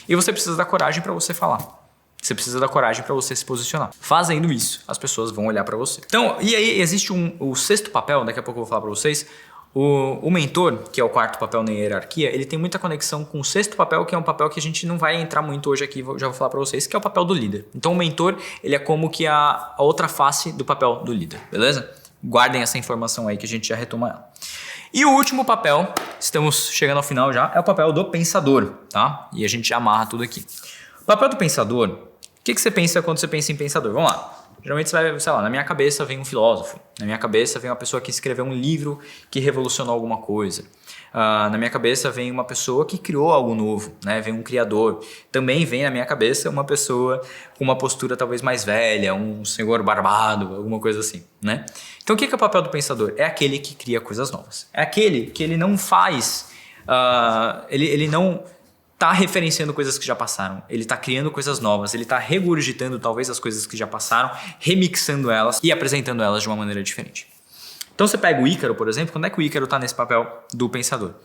E você precisa da coragem para você falar. Você precisa da coragem para você se posicionar. Fazendo isso, as pessoas vão olhar para você. Então, e aí existe o sexto papel, daqui a pouco eu vou falar para vocês. O mentor, que é o quarto papel na hierarquia, ele tem muita conexão com o sexto papel, que é um papel que a gente não vai entrar muito hoje aqui, já vou falar para vocês, que é o papel do líder. Então o mentor, ele é como que a outra face do papel do líder, beleza? Guardem essa informação aí que a gente já retoma ela. E o último papel, estamos chegando ao final já, é o papel do pensador, tá? E a gente já amarra tudo aqui. O papel do pensador, o que você pensa quando você pensa em pensador? Vamos lá. Geralmente você vai, sei lá, na minha cabeça vem um filósofo, na minha cabeça vem uma pessoa que escreveu um livro que revolucionou alguma coisa. Na minha cabeça vem uma pessoa que criou algo novo, né? Vem um criador. Também vem na minha cabeça uma pessoa com uma postura talvez mais velha, um senhor barbado, alguma coisa assim, né? Então o que é o papel do pensador? É aquele que cria coisas novas. É aquele que ele não faz, ele não está referenciando coisas que já passaram, ele está criando coisas novas, ele está regurgitando talvez as coisas que já passaram, remixando elas e apresentando elas de uma maneira diferente. Então você pega o Ícaro, por exemplo, quando é que o Ícaro está nesse papel do pensador?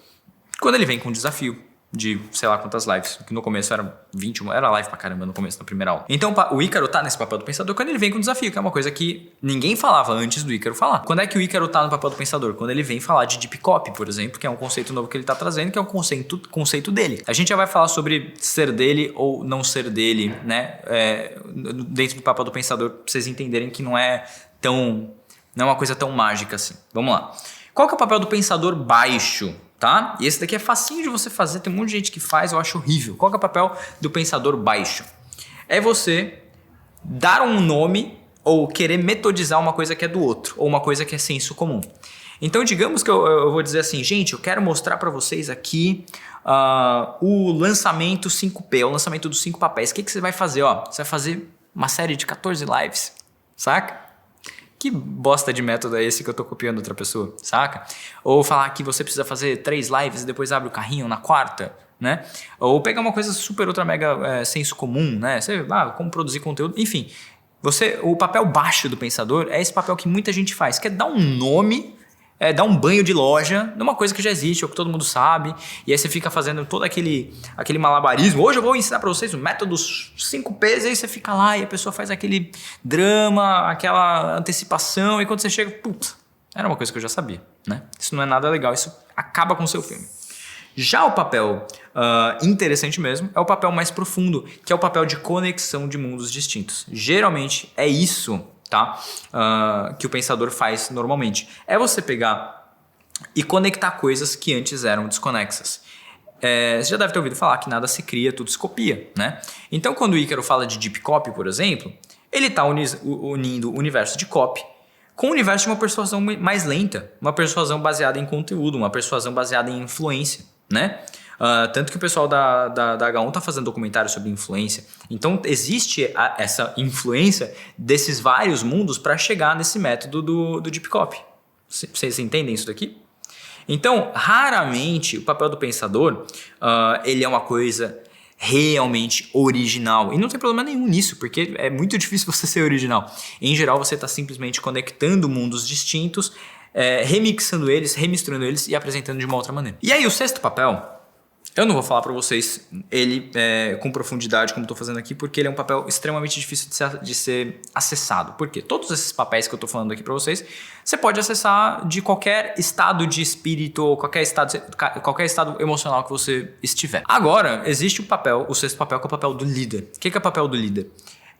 Quando ele vem com um desafio, de sei lá quantas lives, que no começo era 21, era live pra caramba no começo, na primeira aula. Então o Ícaro tá nesse papel do pensador quando ele vem com o desafio, que é uma coisa que ninguém falava antes do Ícaro falar. Quando é que o Ícaro tá no papel do pensador? Quando ele vem falar de deep copy, por exemplo, que é um conceito novo que ele tá trazendo, que é um conceito dele. A gente já vai falar sobre ser dele ou não ser dele, né? Dentro do papel do pensador, pra vocês entenderem que não é uma coisa tão mágica assim. Vamos lá. Qual que é o papel do pensador baixo? Tá? E esse daqui é facinho de você fazer, tem um monte de gente que faz, eu acho horrível. Qual que é o papel do pensador baixo? É você dar um nome ou querer metodizar uma coisa que é do outro, ou uma coisa que é senso comum. Então, digamos que eu vou dizer assim, gente, eu quero mostrar para vocês aqui o lançamento 5P, o lançamento dos 5 papéis. O que você vai fazer? Você vai fazer uma série de 14 lives, saca? Que bosta de método é esse que eu tô copiando outra pessoa, saca? Ou falar que você precisa fazer 3 lives e depois abre o carrinho na quarta, né? Ou pegar uma coisa super ultra mega senso comum, né? Como produzir conteúdo, enfim. O papel baixo do pensador é esse papel que muita gente faz, que é dar um nome, dar um banho de loja numa coisa que já existe, ou que todo mundo sabe, e aí você fica fazendo todo aquele malabarismo. Hoje eu vou ensinar para vocês o método 5Ps, e aí você fica lá e a pessoa faz aquele drama, aquela antecipação, e quando você chega, putz, era uma coisa que eu já sabia, né? Isso não é nada legal, isso acaba com o seu filme. Já o papel interessante mesmo é o papel mais profundo, que é o papel de conexão de mundos distintos. Geralmente é isso, tá? Que o pensador faz normalmente. É você pegar e conectar coisas que antes eram desconexas. Você já deve ter ouvido falar que nada se cria, tudo se copia, né? Então, quando o Ícaro fala de deep copy, por exemplo, ele está unindo o universo de copy com o universo de uma persuasão mais lenta, uma persuasão baseada em conteúdo, uma persuasão baseada em influência, né? Tanto que o pessoal da H1 está fazendo documentário sobre influência. Então existe essa influência desses vários mundos para chegar nesse método do deep copy. Vocês entendem isso daqui? Então, raramente o papel do pensador ele é uma coisa realmente original. E não tem problema nenhum nisso, porque é muito difícil você ser original. Em geral, você está simplesmente conectando mundos distintos, remixando eles, remisturando eles e apresentando de uma outra maneira. E aí, o sexto papel, eu não vou falar para vocês ele com profundidade como estou fazendo aqui, porque ele é um papel extremamente difícil de ser acessado. Por quê? Todos esses papéis que eu estou falando aqui para vocês, você pode acessar de qualquer estado de espírito ou qualquer estado emocional que você estiver. Agora, existe o sexto papel, que é o papel do líder. O que é o papel do líder?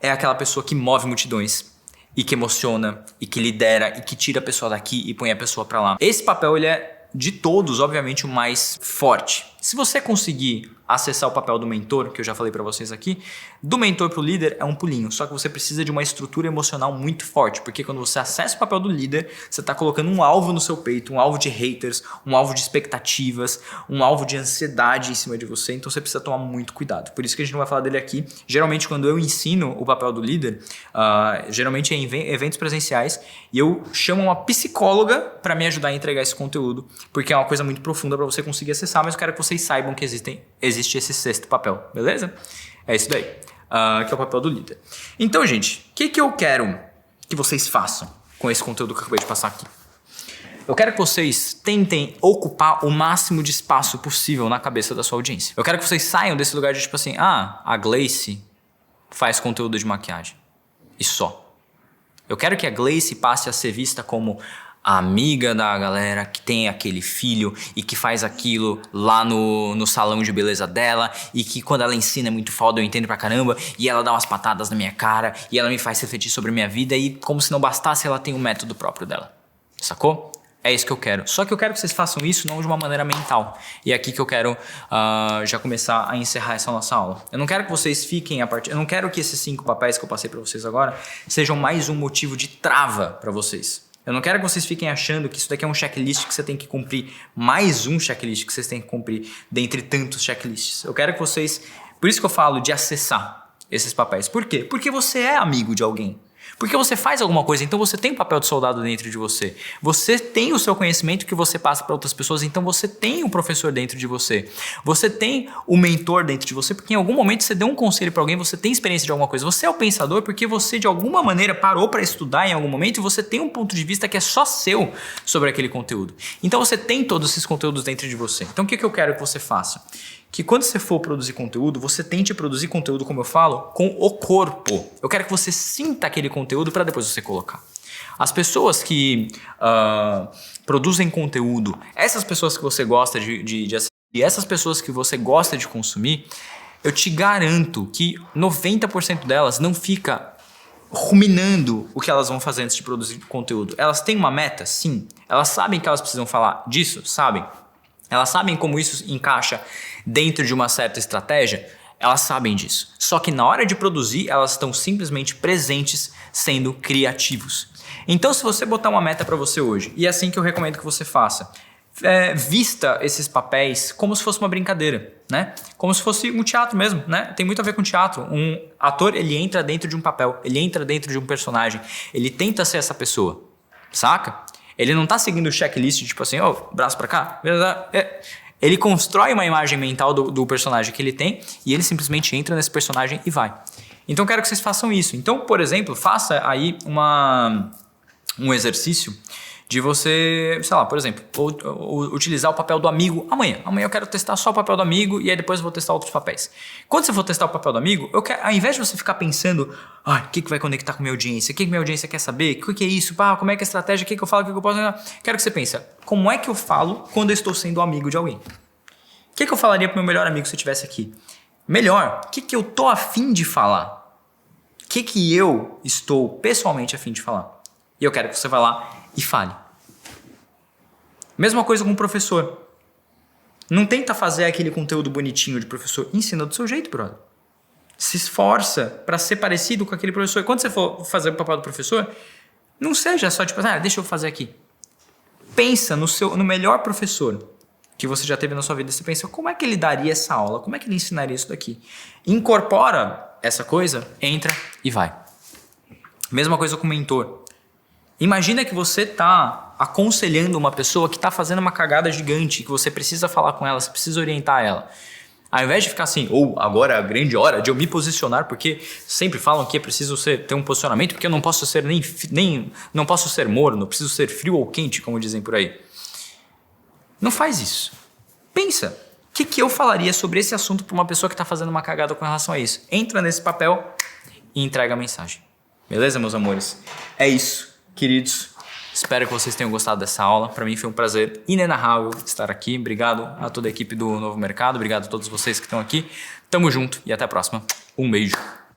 É aquela pessoa que move multidões e que emociona e que lidera e que tira a pessoa daqui e põe a pessoa para lá. Esse papel, ele é de todos, obviamente, o mais forte. Se você conseguir acessar o papel do mentor, que eu já falei para vocês aqui, do mentor para o líder é um pulinho, só que você precisa de uma estrutura emocional muito forte, porque quando você acessa o papel do líder, você está colocando um alvo no seu peito, um alvo de haters, um alvo de expectativas, um alvo de ansiedade em cima de você, então você precisa tomar muito cuidado. Por isso que a gente não vai falar dele aqui. Geralmente, quando eu ensino o papel do líder, geralmente é em eventos presenciais, e eu chamo uma psicóloga para me ajudar a entregar esse conteúdo, porque é uma coisa muito profunda para você conseguir acessar, mas eu quero que vocês saibam que existe esse sexto papel, beleza? É isso daí, que é o papel do líder. Então, gente, o que eu quero que vocês façam com esse conteúdo que eu acabei de passar aqui? Eu quero que vocês tentem ocupar o máximo de espaço possível na cabeça da sua audiência. Eu quero que vocês saiam desse lugar de tipo assim, a Gleice faz conteúdo de maquiagem. E só. Eu quero que a Gleice passe a ser vista como a amiga da galera que tem aquele filho e que faz aquilo lá no salão de beleza dela e que quando ela ensina é muito foda, eu entendo pra caramba, e ela dá umas patadas na minha cara e ela me faz refletir sobre a minha vida e como se não bastasse, ela tem um método próprio dela. Sacou? É isso que eu quero. Só que eu quero que vocês façam isso não de uma maneira mental. E é aqui que eu quero já começar a encerrar essa nossa aula. Eu não quero que vocês fiquem eu não quero que esses 5 papéis que eu passei pra vocês agora sejam mais um motivo de trava pra vocês. Eu não quero que vocês fiquem achando que isso daqui é um checklist que você tem que cumprir, mais um checklist que vocês têm que cumprir dentre tantos checklists. Eu quero que vocês... Por isso que eu falo de acessar esses papéis. Por quê? Porque você é amigo de alguém. Porque você faz alguma coisa, então você tem um papel de soldado dentro de você. Você tem o seu conhecimento que você passa para outras pessoas, então você tem um professor dentro de você. Você tem o mentor dentro de você, porque em algum momento você deu um conselho para alguém, você tem experiência de alguma coisa. Você é o pensador porque você de alguma maneira parou para estudar em algum momento e você tem um ponto de vista que é só seu sobre aquele conteúdo. Então você tem todos esses conteúdos dentro de você. Então o que eu quero que você faça? que quando você for produzir conteúdo, você tente produzir conteúdo, como eu falo, com o corpo. Eu quero que você sinta aquele conteúdo para depois você colocar. As pessoas que produzem conteúdo, essas pessoas que você gosta de assistir, essas pessoas que você gosta de consumir, eu te garanto que 90% delas não fica ruminando o que elas vão fazer antes de produzir conteúdo. Elas têm uma meta? Sim. Elas sabem que elas precisam falar disso? Sabem. Elas sabem como isso encaixa dentro de uma certa estratégia? Elas sabem disso. Só que na hora de produzir, elas estão simplesmente presentes, sendo criativos. Então, se você botar uma meta para você hoje, e é assim que eu recomendo que você faça, vista esses papéis como se fosse uma brincadeira, né? Como se fosse um teatro mesmo, né? Tem muito a ver com teatro. Um ator, ele entra dentro de um papel, ele entra dentro de um personagem, ele tenta ser essa pessoa, saca? Ele não tá seguindo o checklist, tipo assim, braço pra cá, ele constrói uma imagem mental do personagem que ele tem e ele simplesmente entra nesse personagem e vai. Então eu quero que vocês façam isso. Então, por exemplo, faça aí um exercício de você, sei lá, por exemplo, utilizar o papel do amigo amanhã. Amanhã eu quero testar só o papel do amigo e aí depois eu vou testar outros papéis. Quando você for testar o papel do amigo, ao invés de você ficar pensando, o que vai conectar com a minha audiência? O que minha audiência quer saber? O que é isso? Como é que é a estratégia? O que eu falo? O que eu posso... Quero que você pense, como é que eu falo quando eu estou sendo amigo de alguém? O que eu falaria pro meu melhor amigo se eu estivesse aqui? Melhor, o que eu tô afim de falar? O que eu estou pessoalmente afim de falar? E eu quero que você vá lá e fale. Mesma coisa com o professor. Não tenta fazer aquele conteúdo bonitinho de professor. Ensina do seu jeito, brother. Se esforça para ser parecido com aquele professor. Quando você for fazer o papel do professor, não seja só tipo, deixa eu fazer aqui. Pensa no melhor professor que você já teve na sua vida. Você pensa, como é que ele daria essa aula? Como é que ele ensinaria isso daqui? Incorpora essa coisa, entra e vai. Mesma coisa com o mentor. Imagina que você está aconselhando uma pessoa que está fazendo uma cagada gigante, que você precisa falar com ela, você precisa orientar ela. Ao invés de ficar assim, agora é a grande hora de eu me posicionar, porque sempre falam que é preciso ter um posicionamento, porque eu não posso ser não posso ser morno, preciso ser frio ou quente, como dizem por aí. Não faz isso. Pensa, o que eu falaria sobre esse assunto para uma pessoa que está fazendo uma cagada com relação a isso? Entra nesse papel e entrega a mensagem. Beleza, meus amores? É isso. Queridos, espero que vocês tenham gostado dessa aula. Para mim foi um prazer inenarrável estar aqui. Obrigado a toda a equipe do Novo Mercado. Obrigado a todos vocês que estão aqui. Tamo junto e até a próxima. Um beijo.